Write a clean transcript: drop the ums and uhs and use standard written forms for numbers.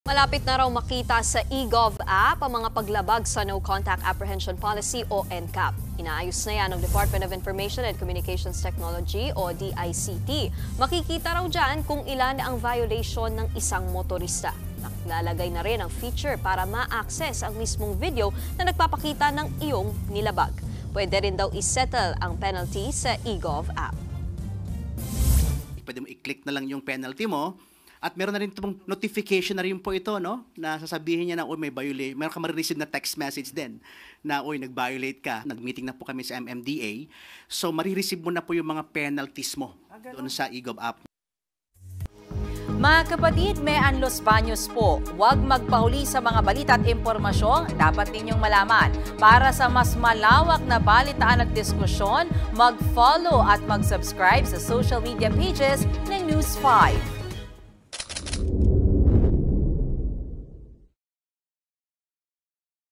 Malapit na raw makita sa eGov app ang mga paglabag sa No Contact Apprehension Policy o NCAP. Inaayos na yan ng Department of Information and Communications Technology o DICT. Makikita raw dyan kung ilan ang violation ng isang motorista. Naklalagay na rin ang feature para ma-access ang mismong video na nagpapakita ng iyong nilabag. Pwede rin daw isettle ang penalty sa eGov app. Pwede mo i-click na lang yung penalty mo. At meron na rin itong notification na rin po ito, no? Na sasabihin niya na, may violate. Meron ka ma-receive na text message din na, nag-violate ka. Nag-meeting na po kami sa MMDA. So, marireceive mo na po yung mga penalties mo doon sa eGov app. Mga kapatid, may Los Baños po. Huwag magpahuli sa mga balita at impormasyong dapat ninyong malaman. Para sa mas malawak na balitaan at diskusyon, mag-follow at mag-subscribe sa social media pages ng News 5.